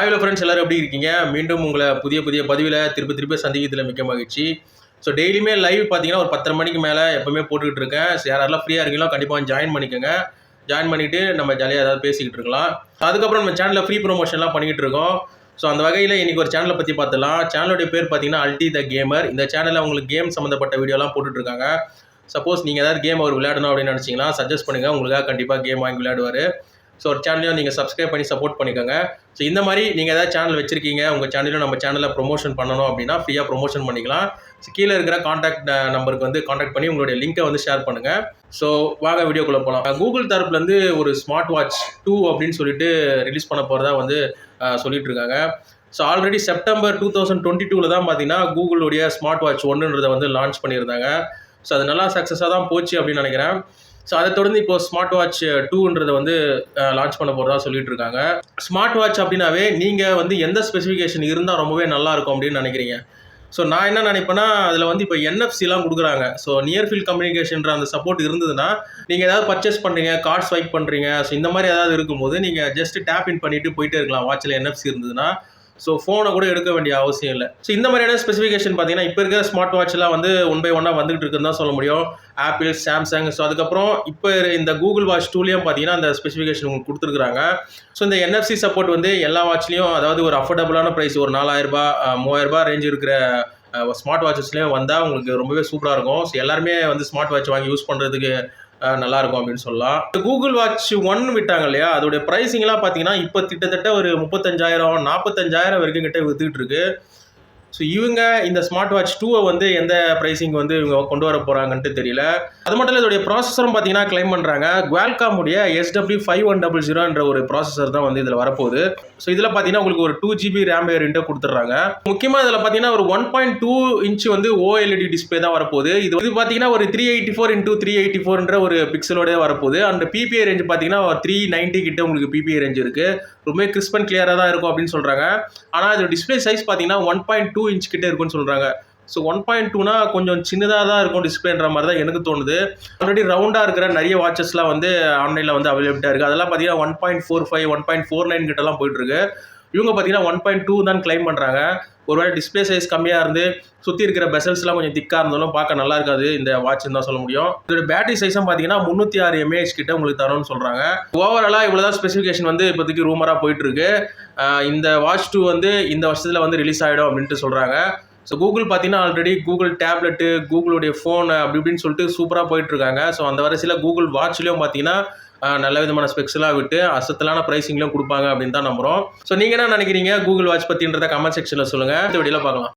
Hello friends, எல்லாரும் எப்படி இருக்கீங்க? மீண்டும் உங்களை புதிய புதிய பதிவில் திருப்பி சந்திக்கிறதுல மிக்க மகிழ்ச்சி. ஸோ டெய்லியுமே லைவ் பார்த்தீங்கன்னா ஒரு 10:30 மணிக்கு மேலே எப்பவுமே போட்டுக்கிட்டு இருக்கேன். யாரெல்லாம் ஃப்ரீயாக இருக்கீங்களோ கண்டிப்பாக ஜாயின் பண்ணிக்கோங்க. ஜாயின் பண்ணிவிட்டு நம்ம ஜாலியாக ஏதாவது பேசிக்கிட்டு இருக்கலாம். அதுக்கப்புறம் நம்ம சேனலில் ஃப்ரீ ப்ரொமோஷன்லாம் பண்ணிக்கிட்டு இருக்கோம். ஸோ அந்த வகையில் இன்றைக்கி ஒரு சேனலை பற்றி பார்த்துலாம். சேனலுடைய பேர் பார்த்தீங்கன்னா அல்டி த கேமர். இந்த சேனலில் உங்களுக்கு கேம் சம்மந்தப்பட்ட வீடியோலாம் போட்டுட்ருக்காங்க. சப்போஸ் நீங்கள் ஏதாவது கேம் அவர் விளையாடணும் அப்படின்னு நினச்சிங்கன்னா சஜஸ்ட் பண்ணுங்கள். உங்களுக்காக கண்டிப்பாக கேம் வாங்கி விளையாடுவார். ஸோ ஒரு சேனலையும் நீங்கள் சப்ஸ்கிரைப் பண்ணி சப்போர்ட் பண்ணிக்கோங்க. ஸோ இந்த மாதிரி நீங்கள் ஏதாவது சேனல் வச்சுருக்கீங்க, உங்கள் சேனலையும் நம்ம சேனலில் ப்ரொமோஷன் பண்ணணும் அப்படின்னா ஃப்ரீயாக ப்ரொமோஷன் பண்ணிக்கலாம். ஸோ கீழே இருக்கிற காண்டாக்ட் நம்பருக்கு வந்து காண்டாக்ட் பண்ணி உங்களுடைய லிங்கை வந்து ஷேர் பண்ணுங்கள். ஸோ வாங்க வீடியோக்குள்ளே போகலாம். கூகுள் தரப்புலேருந்து ஒரு ஸ்மார்ட் வாட்ச் 2 அப்படின்னு சொல்லிட்டு ரிலீஸ் பண்ண போகிறதா வந்து சொல்லிட்டு இருக்காங்க. ஸோ ஆல்ரெடி செப்டம்பர் 2022 தான் பார்த்தீங்கன்னா கூகுளுடைய ஸ்மார்ட் வாட்ச் 1 வந்து லான்ச் பண்ணியிருந்தாங்க. ஸோ அது நல்லா சக்ஸஸாக தான் போச்சு அப்படின்னு நினைக்கிறேன். ஸோ அதை தொடர்ந்து இப்போ ஸ்மார்ட் வாட்ச் 2 வந்து லான்ச் பண்ண போகிறதா சொல்லிட்டு இருக்காங்க. ஸ்மார்ட் வாட்ச் அப்படின்னாவே நீங்கள் வந்து எந்த ஸ்பெசிஃபிகேஷன் இருந்தால் ரொம்பவே நல்லா இருக்கும் அப்படின்னு நினைக்கிறீங்க? ஸோ நான் என்ன நினைப்பேன்னா, அதில் வந்து இப்போ என்எஃப்சிலாம் கொடுக்குறாங்க. ஸோ நியர் ஃபீல்ட் கம்யூனிகேஷன்ற அந்த சப்போர்ட் இருந்ததுன்னா, நீங்கள் ஏதாவது பர்ச்சேஸ் பண்ணுறீங்க, கார்ட் ஸ்வைப் பண்ணுறீங்க, ஸோ இந்த மாதிரி ஏதாவது இருக்கும்போது நீங்கள் ஜஸ்ட் டேப் இன் பண்ணிட்டு போயிட்டே இருக்கலாம். வாட்சில் என்எஃப்சி இருந்ததுன்னா ஸோ ஃபோனை கூட எடுக்க வேண்டிய அவசியம் இல்லை. ஸோ இந்த மாதிரியான ஸ்பெசிஃபிகேஷன் பார்த்தீங்கன்னா இப்போ இருக்கிற ஸ்மார்ட் வாட்ச்லாம் வந்து 1 by 1 வந்துகிட்டு இருக்குன்னு தான் சொல்ல முடியும். ஆப்பிள், சாம்சங், ஸோ அதுக்கப்புறம் இப்போ இந்த கூகுள் வாட்ச் 2லேயும் பார்த்தீங்கன்னா அந்த ஸ்பெசிஃபிகேஷன் உங்களுக்கு கொடுத்துருக்குறாங்க. ஸோ இந்த என்எஃப்சி சப்போர்ட் வந்து எல்லா வாட்ச்லேயும், அதாவது ஒரு அஃபோர்டபுளான ப்ரைஸ், ஒரு 4000 3000 ரேஞ்ச் இருக்கிற ஸ்மார்ட் வாட்சஸ்லேயும் வந்தால் உங்களுக்கு ரொம்பவே சூப்பராக இருக்கும். ஸோ எல்லாருமே வந்து ஸ்மார்ட் வாட்ச் வாங்கி யூஸ் பண்ணுறதுக்கு நல்லாயிருக்கும் அப்படின்னு சொல்லலாம். கூகுள் வாட்ச் 1 விட்டாங்க இல்லையா, அதோடைய ப்ரைஸிங்லாம் பார்த்தீங்கன்னா இப்போ கிட்டத்தட்ட ஒரு 35,000 45,000 வரைக்கும் கிட்ட வித்துக்கிட்டு இருக்கு. ஸோ இவங்க இந்த ஸ்மார்ட் வாட்ச் 2 வந்து எந்த ப்ரைஸிங் வந்து இவங்க கொண்டு வர போகிறாங்கன்ட்டு தெரியல. அது மட்டும் இல்லை, இதோடைய ப்ராசஸரும் பார்த்தீங்கன்னா கிளைம் பண்ணுறாங்க. குவால்காமுடைய SW5100 ஒரு ப்ராசஸர் தான் வந்து இதில் வரப்போகுது. ஸோ இதில் பார்த்தீங்கன்னா உங்களுக்கு ஒரு 2 GB ரேம் வேரியண்ட்டை கொடுத்துட்றாங்க. முக்கியமாக இதில் பார்த்தீங்கன்னா ஒரு 1.2 இன்ச் வந்து OLED டிஸ்பிளே தான் வரப்போகுது. இது பார்த்தீங்கன்னா ஒரு 384x384 ஒரு பிக்சலோட வரப்போகுது. அந்த PPI ரேஞ்ச் பார்த்தீங்கன்னா 390 கிட்ட உங்களுக்கு PPI ரேஞ்ச் இருக்குது. ரொம்ப கிறிஸ்ப் அண்ட் கிளியராக தான் இருக்கும் அப்படின்னு சொல்கிறாங்க. ஆனால் இது டிஸ்பிளே சைஸ் பார்த்தீங்கன்னா 1.2 இன்ச் கிட்டே இருக்குன்னு சொல்கிறாங்க. ஸோ 1.2னா கொஞ்சம் சின்னதாக தான் இருக்கும் டிஸ்பிளேன்ற மாதிரி தான் எனக்கு தோணுது. ஆல்ரெடி ரவுண்டாக இருக்கிற நிறைய வாட்சஸ்லாம் வந்து ஆன்லைனில் வந்து அவைலபிளாக இருக்குது. அதெல்லாம் பார்த்தீங்கன்னா 1.45 1.49 கிட்டலாம் போயிட்டுருக்கு. இவங்க பார்த்தீங்கன்னா 1.2 தான் கிளைம் பண்ணுறாங்க. ஒருவேளை டிஸ்பிளே சைஸ் கம்மியாக இருந்து சுற்றி இருக்கிற பெசல்ஸ்லாம் கொஞ்சம் திக்காக இருந்தாலும் பார்க்க நல்லா இருக்காது இந்த வாட்ச்னு தான் சொல்ல முடியும். இதோட பேட்டரி சைஸும் பார்த்தீங்கன்னா 306 mAh கிட்ட உங்களுக்கு தரும்னு சொல்கிறாங்க. ஓவராலாக இவ்வளோ தான் ஸ்பெசிஃபிகேஷன் வந்து இப்போதைக்கு ரூமராக போயிட்டுருக்கு. இந்த வாட்ச் 2 வந்து இந்த வருஷத்தில் வந்து ரிலீஸ் ஆகிடும் அப்படின்ட்டு சொல்கிறாங்க. ஸோ கூகுள் பார்த்தீங்கன்னா ஆல்ரெடி கூகுள் டேப்லெட்டு, கூகுளுடைய ஃபோன் அப்படி இப்படின்னு சொல்லிட்டு சூப்பராக போயிட்டுருக்காங்க. ஸோ அந்த வரிசையில் கூகுள் வாட்ச்லேயும் பார்த்தீங்கன்னா நல்ல விதமான ஸ்பெக்ஸ்லாம் விட்டு அசத்தலான ப்ரைஸிங்லையும் கொடுப்பாங்க அப்படின்னு தான் நம்புகிறோம். ஸோ நீங்கள் என்ன நினைக்கிறீங்க கூகுள் வாட்ச் பற்றின்றத கமெண்ட் செக்ஷனில் சொல்லுங்கள். இந்த வீடியோவில் பார்க்கலாம்.